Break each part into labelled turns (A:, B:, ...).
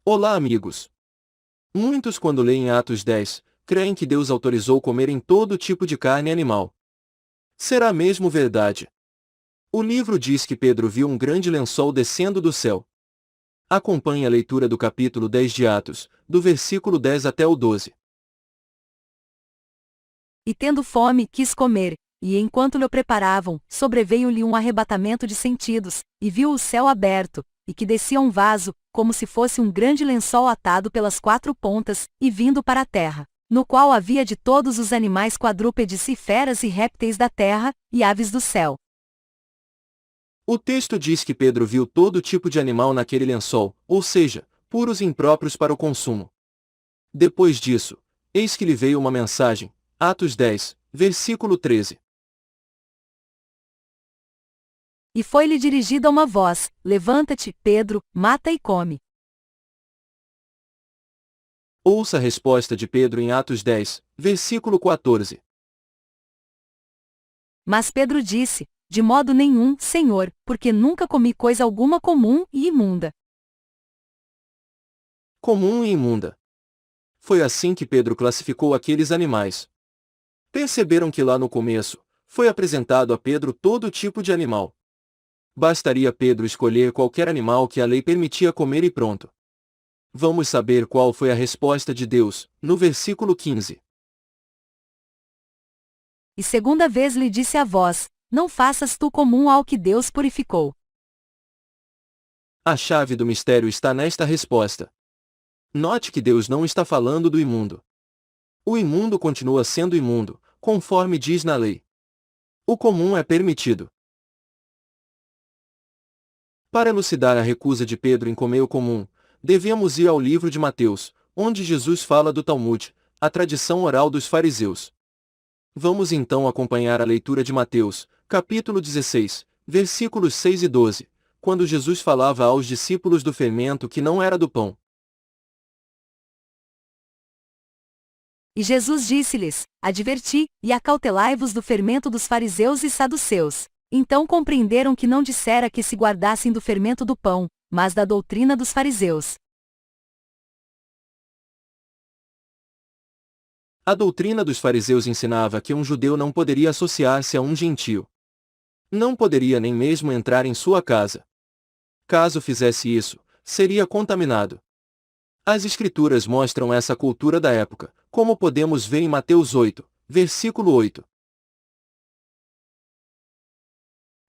A: Olá, amigos! Muitos, quando leem Atos 10, creem que Deus autorizou comerem todo tipo de carne animal. Será mesmo verdade? O livro diz que Pedro viu um grande lençol descendo do céu. Acompanhe a leitura do capítulo 10 de Atos, do versículo 10 até o 12.
B: E tendo fome, quis comer, e enquanto lhe preparavam, sobreveio-lhe um arrebatamento de sentidos, e viu o céu aberto, e que descia um vaso, como se fosse um grande lençol atado pelas quatro pontas, e vindo para a terra, no qual havia de todos os animais quadrúpedes e feras e répteis da terra, e aves do céu.
A: O texto diz que Pedro viu todo tipo de animal naquele lençol, ou seja, puros e impróprios para o consumo. Depois disso, eis que lhe veio uma mensagem, Atos 10, versículo 13.
B: E foi-lhe dirigida uma voz: Levanta-te, Pedro, mata e come.
A: Ouça a resposta de Pedro em Atos 10, versículo 14.
B: Mas Pedro disse: De modo nenhum, Senhor, porque nunca comi coisa alguma comum e imunda.
A: Comum e imunda. Foi assim que Pedro classificou aqueles animais. Perceberam que lá no começo, foi apresentado a Pedro todo tipo de animal. Bastaria Pedro escolher qualquer animal que a lei permitia comer e pronto. Vamos saber qual foi a resposta de Deus, no versículo 15.
B: E segunda vez lhe disse a voz: Não faças tu comum ao que Deus purificou.
A: A chave do mistério está nesta resposta. Note que Deus não está falando do imundo. O imundo continua sendo imundo, conforme diz na lei. O comum é permitido. Para elucidar a recusa de Pedro em comer o comum, devemos ir ao livro de Mateus, onde Jesus fala do Talmud, a tradição oral dos fariseus. Vamos então acompanhar a leitura de Mateus, capítulo 16, versículos 6 e 12, quando Jesus falava aos discípulos do fermento que não era do pão.
B: E Jesus disse-lhes: Adverti, e acautelai-vos do fermento dos fariseus e saduceus. Então compreenderam que não dissera que se guardassem do fermento do pão, mas da doutrina dos fariseus.
A: A doutrina dos fariseus ensinava que um judeu não poderia associar-se a um gentio. Não poderia nem mesmo entrar em sua casa. Caso fizesse isso, seria contaminado. As Escrituras mostram essa cultura da época, como podemos ver em Mateus 8, versículo 8.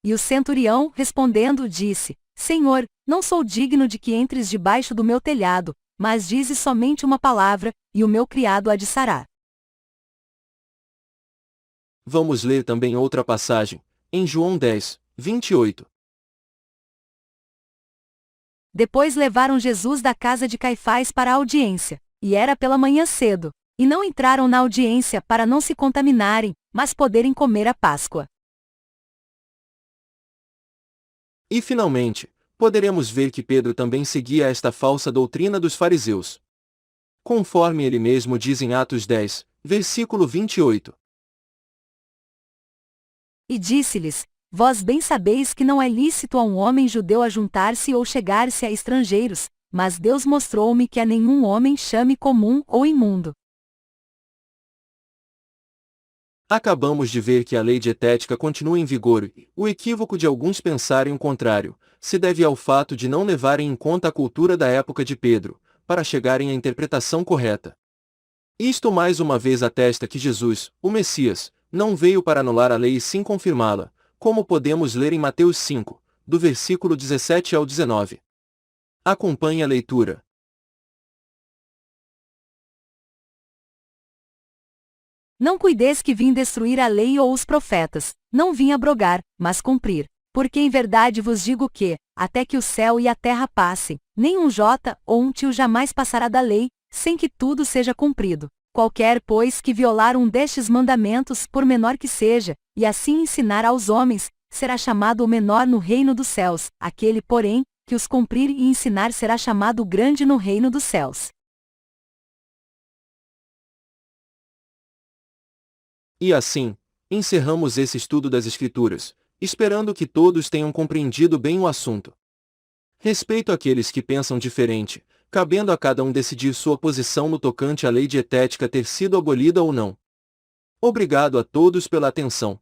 B: E o centurião, respondendo, disse: Senhor, não sou digno de que entres debaixo do meu telhado, mas dize somente uma palavra, e o meu criado há de sarar.
A: Vamos ler também outra passagem, em João 10, 28.
B: Depois levaram Jesus da casa de Caifás para a audiência, e era pela manhã cedo, e não entraram na audiência para não se contaminarem, mas poderem comer a Páscoa.
A: E finalmente, poderemos ver que Pedro também seguia esta falsa doutrina dos fariseus. Conforme ele mesmo diz em Atos 10, versículo 28.
B: E disse-lhes: Vós bem sabeis que não é lícito a um homem judeu ajuntar-se ou chegar-se a estrangeiros, mas Deus mostrou-me que a nenhum homem chame comum ou imundo.
A: Acabamos de ver que a lei dietética continua em vigor e o equívoco de alguns pensarem o contrário se deve ao fato de não levarem em conta a cultura da época de Pedro, para chegarem à interpretação correta. Isto mais uma vez atesta que Jesus, o Messias, não veio para anular a lei e sim confirmá-la, como podemos ler em Mateus 5, do versículo 17 ao 19. Acompanhe a leitura.
B: Não cuideis que vim destruir a lei ou os profetas, não vim abrogar, mas cumprir. Porque em verdade vos digo que, até que o céu e a terra passem, nem um jota ou um tio jamais passará da lei, sem que tudo seja cumprido. Qualquer, pois, que violar um destes mandamentos, por menor que seja, e assim ensinar aos homens, será chamado o menor no reino dos céus, aquele, porém, que os cumprir e ensinar será chamado grande no reino dos céus.
A: E assim, encerramos esse estudo das Escrituras, esperando que todos tenham compreendido bem o assunto. Respeito àqueles que pensam diferente, cabendo a cada um decidir sua posição no tocante à lei dietética ter sido abolida ou não. Obrigado a todos pela atenção.